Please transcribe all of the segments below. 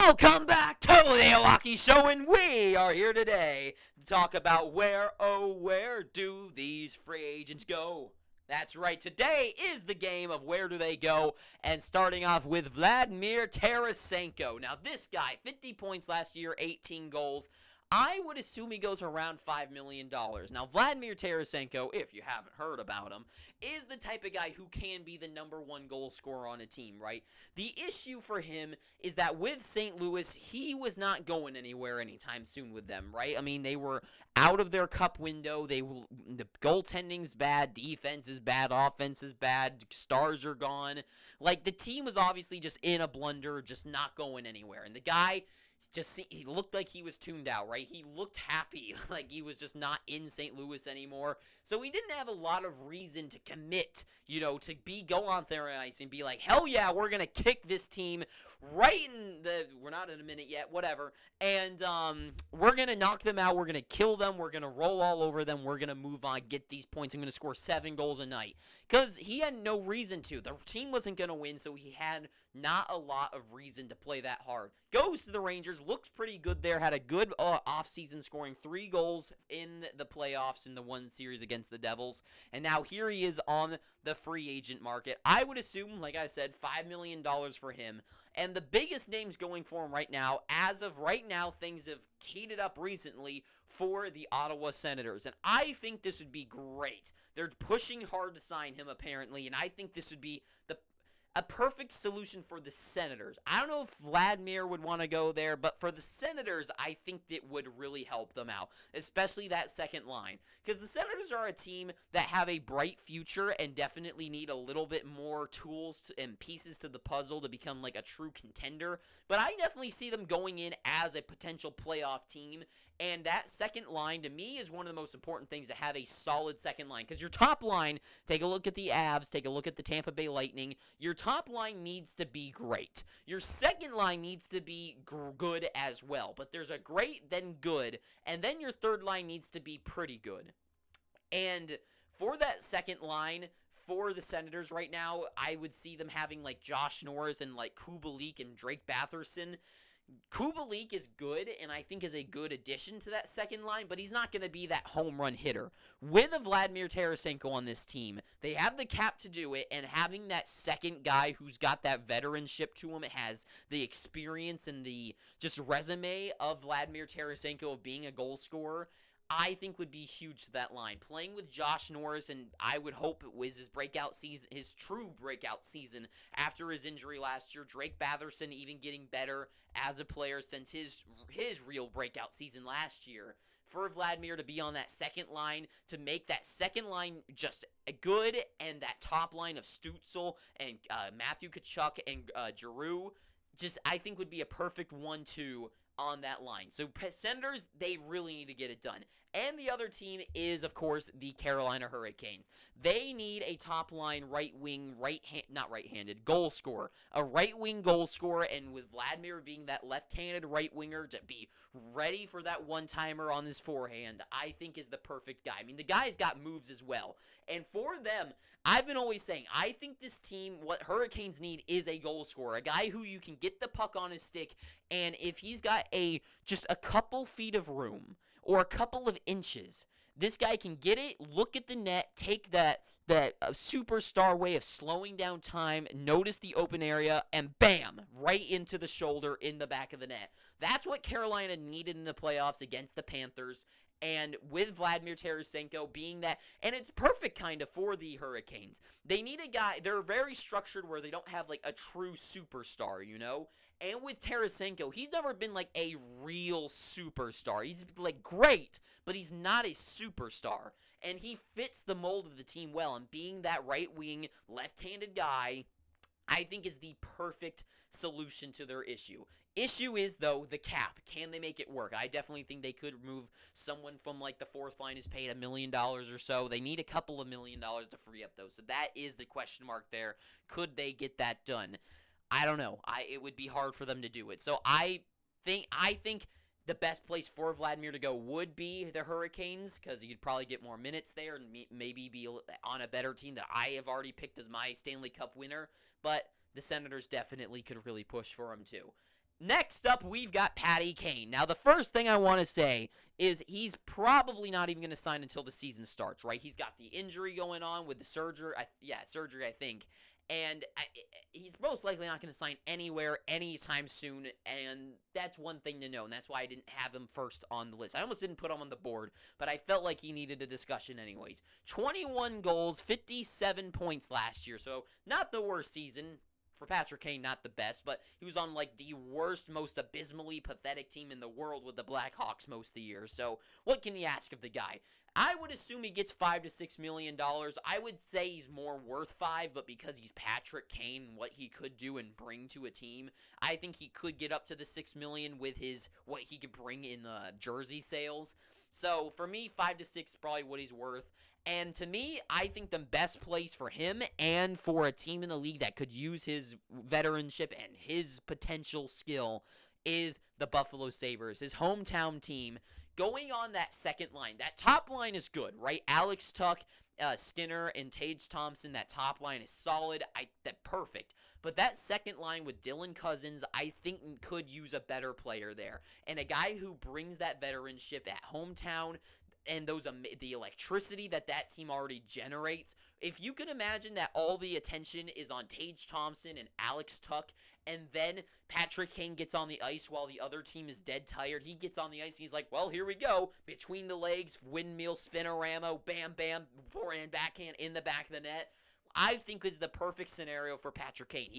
Welcome back to the Milwaukee Show, and we are here today to talk about where do these free agents go? That's right, today is the game of where do they go, and starting off with Vladimir Tarasenko. Now this guy, 50 points last year, 18 goals. I would assume he goes around $5 million. Now, Vladimir Tarasenko, if you haven't heard about him, is the type of guy who can be the #1 goal scorer on a team, right? The issue for him is that with St. Louis, he was not going anywhere anytime soon with them, right? I mean, they were out of their cup window. The goaltending's bad, defense is bad, offense is bad, stars are gone. Like, the team was obviously just in a blunder, just not going anywhere. And the guy... he looked like he was tuned out, right? He looked happy, like he was just not in St. Louis anymore. So he didn't have a lot of reason to commit, to go on there on ice and be like, hell yeah, we're going to kick this team right in the, we're not in a minute yet, whatever. And we're going to knock them out. We're going to kill them. We're going to roll all over them. We're going to move on, get these points. I'm going to score 7 goals a night. Because he had no reason to. The team wasn't going to win, so he had not a lot of reason to play that hard. Goes to the Rangers, looks pretty good there, had a good offseason, scoring 3 goals in the playoffs in the one series against the Devils. And now here he is on the free agent market. I would assume, like I said, $5 million for him. And the biggest names going for him right now, as of right now, things have heated up recently for the Ottawa Senators. And I think this would be great. They're pushing hard to sign him, apparently, and I think this would be a perfect solution for the Senators. I don't know if Vladimir would want to go there, but for the Senators, I think it would really help them out, especially that second line. Because the Senators are a team that have a bright future and definitely need a little bit more tools and pieces to the puzzle to become like a true contender. But I definitely see them going in as a potential playoff team. And that second line, to me, is one of the most important things, to have a solid second line. Because your top line, take a look at the Avs, take a look at the Tampa Bay Lightning. Your top line needs to be great. Your second line needs to be good as well. But there's a great, then good, and then your third line needs to be pretty good. And for that second line, for the Senators right now, I would see them having like Josh Norris and like Kubalik and Drake Batherson. Kubalik is good, and I think is a good addition to that second line, but he's not going to be that home run hitter. With a Vladimir Tarasenko on this team, they have the cap to do it, and having that second guy who's got that veteranship to him, has the experience and the just resume of Vladimir Tarasenko of being a goal scorer, I think would be huge to that line. Playing with Josh Norris, and I would hope it was his breakout season, his true breakout season after his injury last year. Drake Batherson even getting better as a player since his real breakout season last year. For Vladimir to be on that second line, to make that second line just good, and that top line of Stützle and Matthew Tkachuk and Giroux, just I think would be a perfect 1-2 on that line. So Senators, they really need to get it done. And the other team is, of course, the Carolina Hurricanes. They need a top-line right-wing, not right-handed, goal scorer. A right-wing goal scorer, and with Vladimir being that left-handed right-winger to be ready for that one-timer on his forehand, I think is the perfect guy. I mean, the guy's got moves as well. And for them, I've been always saying, I think this team, what Hurricanes need is a goal scorer. A guy who you can get the puck on his stick, and if he's got just a couple feet of room, or a couple of inches, this guy can get it, look at the net, take that superstar way of slowing down time, notice the open area, and bam, right into the shoulder in the back of the net. That's what Carolina needed in the playoffs against the Panthers. And with Vladimir Tarasenko being that, and it's perfect kind of for the Hurricanes. They need a guy, they're very structured where they don't have like a true superstar, And with Tarasenko, he's never been like a real superstar. He's like great, but he's not a superstar. And he fits the mold of the team well. And being that right wing, left-handed guy, I think is the perfect solution to their issue. Issue is, though, the cap. Can they make it work? I definitely think they could remove someone from, like, the fourth line who's paid $1 million or so. They need a couple of $1 million to free up, though. So that is the question mark there. Could they get that done? I don't know. It would be hard for them to do it. So I think the best place for Vladimir to go would be the Hurricanes, because you'd probably get more minutes there and maybe be on a better team that I have already picked as my Stanley Cup winner. But the Senators definitely could really push for him, too. Next up, we've got Patty Kane. Now, the first thing I want to say is he's probably not even going to sign until the season starts, right? He's got the injury going on with the surgery. Surgery, I think. And he's most likely not going to sign anywhere anytime soon, and that's one thing to know, and that's why I didn't have him first on the list. I almost didn't put him on the board, but I felt like he needed a discussion anyways. 21 goals, 57 points last year, so not the worst season. For Patrick Kane, not the best, but he was on, like, the worst, most abysmally pathetic team in the world with the Blackhawks most of the year. So, what can you ask of the guy? I would assume he gets $5 to $6 million. I would say he's more worth $5, but because he's Patrick Kane and what he could do and bring to a team, I think he could get up to the $6 million with what he could bring in jersey sales. So, for me, 5 to 6 is probably what he's worth. And to me, I think the best place for him and for a team in the league that could use his veteranship and his potential skill is the Buffalo Sabres, his hometown team. Going on that second line, that top line is good, right? Alex Tuch, Skinner, and Tage Thompson, that top line is solid. That's perfect. But that second line with Dylan Cousins, I think could use a better player there. And a guy who brings that veteranship at hometown, and the electricity that team already generates. If you can imagine that all the attention is on Tage Thompson and Alex Tuch, and then Patrick Kane gets on the ice while the other team is dead tired. He gets on the ice and he's like, well, here we go. Between the legs, windmill, spinorama, bam, bam, forehand, backhand, in the back of the net. I think is the perfect scenario for Patrick Kane.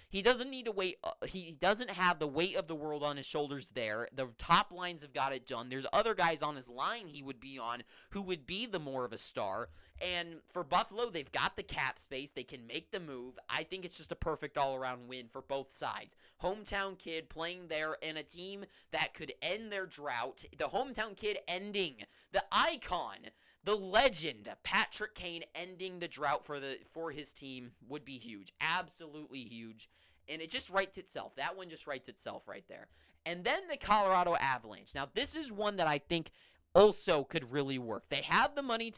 He doesn't need to wait. He doesn't have the weight of the world on his shoulders there. The top lines have got it done. There's other guys on his line he would be on who would be the more of a star. And for Buffalo, they've got the cap space. They can make the move. I think it's just a perfect all-around win for both sides. Hometown kid playing there in a team that could end their drought. The hometown kid ending the icon, the legend, Patrick Kane ending the drought for his team would be huge. Absolutely huge. And it just writes itself. That one just writes itself right there. And then the Colorado Avalanche. Now, this is one that I think also could really work. They have the money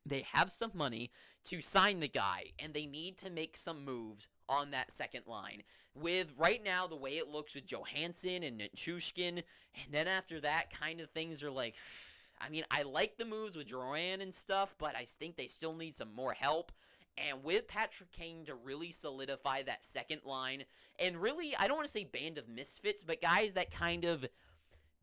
they have some money to sign the guy, and they need to make some moves on that second line. With right now the way it looks with Johansson and Nichushkin, and then after that kind of things are like, I mean, I like the moves with Drouin and stuff, but I think they still need some more help. And with Patrick Kane to really solidify that second line, and really, I don't want to say band of misfits, but guys that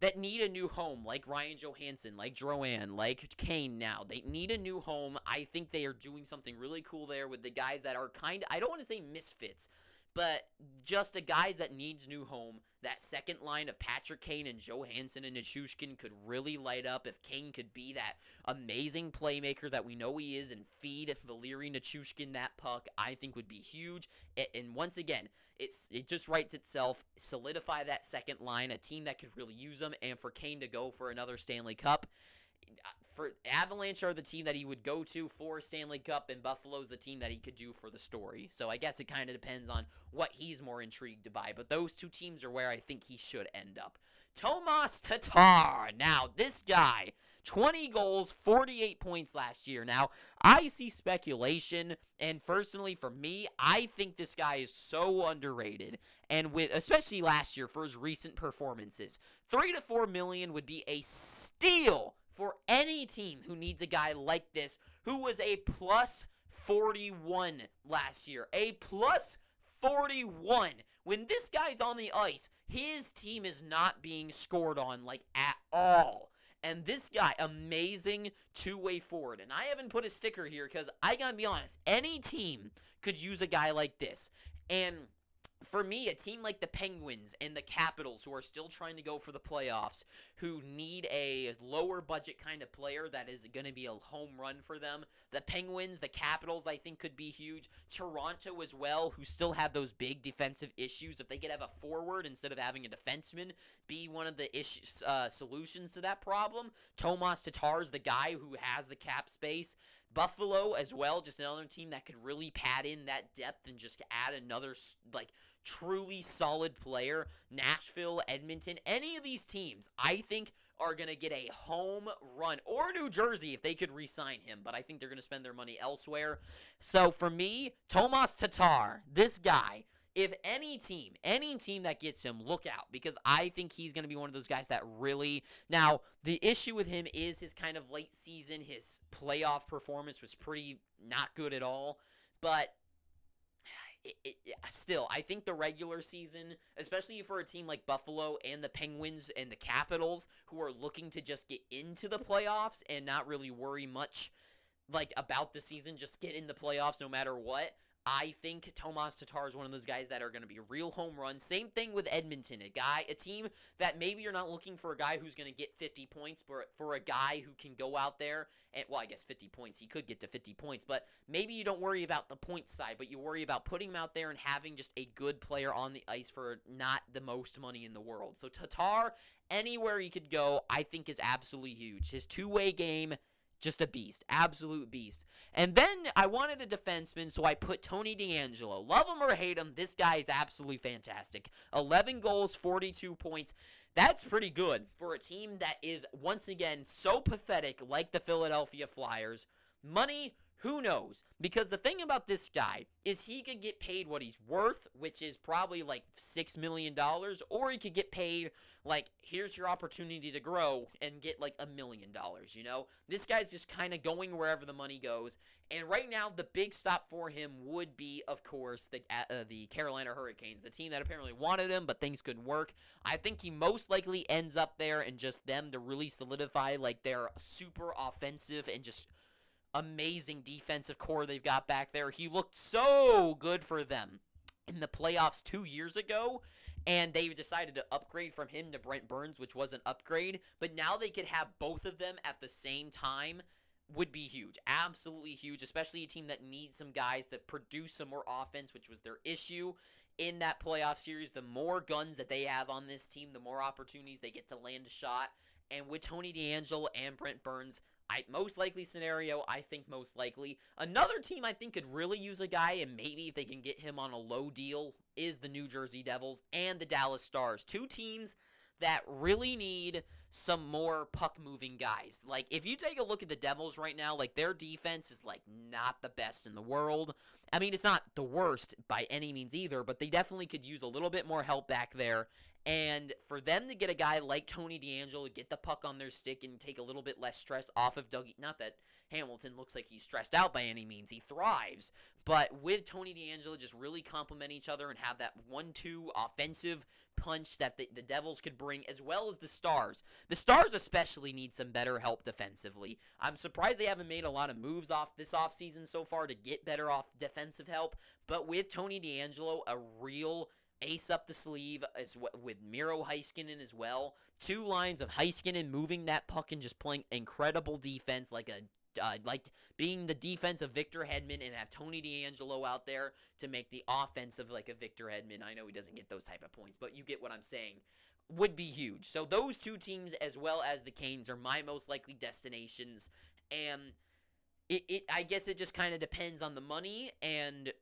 that need a new home, like Ryan Johansson, like Drouin, like Kane now. They need a new home. I think they are doing something really cool there with the guys that are I don't want to say misfits, but just a guys that needs new home. That second line of Patrick Kane and Johansson and Nichushkin could really light up if Kane could be that amazing playmaker that we know he is and feed Valeri Nichushkin that puck. I think would be huge. And once again, it just writes itself. Solidify that second line, a team that could really use them, and for Kane to go for another Stanley Cup. For Avalanche are the team that he would go to for Stanley Cup, and Buffalo's the team that he could do for the story. So I guess it kind of depends on what he's more intrigued by, but those two teams are where I think he should end up. Tomas Tatar. Now, this guy, 20 goals, 48 points last year. Now, I see speculation, and personally for me, I think this guy is so underrated, and especially last year for his recent performances. $3 to $4 million would be a steal for any team who needs a guy like this, who was a plus 41 last year. A plus 41. When this guy's on the ice, his team is not being scored on, like, at all. And this guy, amazing two-way forward. And I haven't put a sticker here because I gotta be honest, any team could use a guy like this. And for me, a team like the Penguins and the Capitals, who are still trying to go for the playoffs, who need a lower budget kind of player that is going to be a home run for them. The Penguins, the Capitals, I think could be huge. Toronto as well, who still have those big defensive issues. If they could have a forward instead of having a defenseman be one of the solutions to that problem. Tomas Tatar's the guy who has the cap space. Buffalo as well, just another team that could really pad in that depth and just add another, like, truly solid player. Nashville, Edmonton, any of these teams, I think, are going to get a home run. Or New Jersey, if they could re-sign him. But I think they're going to spend their money elsewhere. So, for me, Tomas Tatar, this guy, if any team that gets him, look out, because I think he's going to be one of those guys that really. Now, the issue with him is his kind of late season, his playoff performance was pretty not good at all, but still, I think the regular season, especially for a team like Buffalo and the Penguins and the Capitals, who are looking to just get into the playoffs and not really worry much about the season, just get in the playoffs no matter what. I think Tomas Tatar is one of those guys that are going to be real home runs. Same thing with Edmonton, a team that maybe you're not looking for a guy who's going to get 50 points, but for a guy who can go out there and, well, I guess 50 points, he could get to 50 points, but maybe you don't worry about the point side, but you worry about putting him out there and having just a good player on the ice for not the most money in the world. So Tatar, anywhere he could go, I think is absolutely huge. His two-way game, just a beast. Absolute beast. And then I wanted a defenseman, so I put Tony DeAngelo. Love him or hate him, this guy is absolutely fantastic. 11 goals, 42 points. That's pretty good for a team that is, once again, so pathetic like the Philadelphia Flyers. Money, who knows? Because the thing about this guy is he could get paid what he's worth, which is probably like $6 million, or he could get paid here's your opportunity to grow and get like $1 million, you know? This guy's just kind of going wherever the money goes, and right now the big stop for him would be, of course, the Carolina Hurricanes, the team that apparently wanted him, but things couldn't work. I think he most likely ends up there, and just them to really solidify their super offensive and just amazing defensive core they've got back there. He looked so good for them in the playoffs 2 years ago, and they decided to upgrade from him to Brent Burns, which was an upgrade, but now they could have both of them at the same time would be huge. Absolutely huge, especially a team that needs some guys to produce some more offense, which was their issue in that playoff series. The more guns that they have on this team, the more opportunities they get to land a shot, and with Tony DeAngelo and Brent Burns, most likely scenario, I think most likely. Another team I think could really use a guy, and maybe if they can get him on a low deal, is the New Jersey Devils and the Dallas Stars. Two teams that really need some more puck-moving guys. If you take a look at the Devils right now, their defense is, not the best in the world. I mean, it's not the worst by any means either, but they definitely could use a little bit more help back there. And for them to get a guy like Tony DeAngelo to get the puck on their stick and take a little bit less stress off of Dougie, not that Hamilton looks like he's stressed out by any means, he thrives, but with Tony DeAngelo just really complement each other and have that 1-2 offensive punch that the Devils could bring, as well as the Stars. The Stars especially need some better help defensively. I'm surprised they haven't made a lot of moves off this offseason so far to get better off defensive help, but with Tony DeAngelo, a real ace up the sleeve, with Miro Heiskanen as well. Two lines of Heiskanen moving that puck and just playing incredible defense, like being the defense of Victor Hedman, and have Tony DeAngelo out there to make the offense of a Victor Hedman. I know he doesn't get those type of points, but you get what I'm saying. Would be huge. So those two teams, as well as the Canes, are my most likely destinations, and I guess it just kind of depends on the money and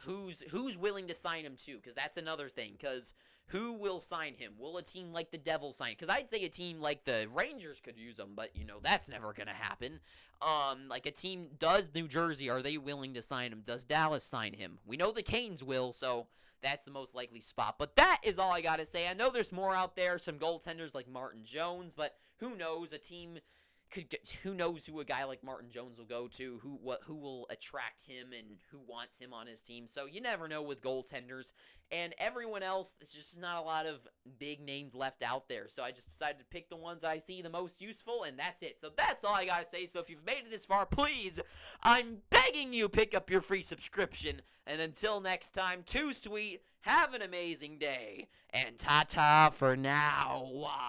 who's willing to sign him too, because that's another thing, because who will sign him? Will a team like the Devils sign? Because I'd say a team like the Rangers could use him, but that's never going to happen. A team, does New Jersey, are they willing to sign him? Does Dallas sign him? We know the Canes will, so that's the most likely spot. But that is all I got to say. I know there's more out there, some goaltenders like Martin Jones, but who knows? A team who knows who a guy like Martin Jones will go to, who will attract him and who wants him on his team. So you never know with goaltenders. And everyone else, it's just not a lot of big names left out there. So I just decided to pick the ones I see the most useful, and that's it. So that's all I gotta say. So if you've made it this far, please, I'm begging you, pick up your free subscription. And until next time, too sweet, have an amazing day, and ta-ta for now.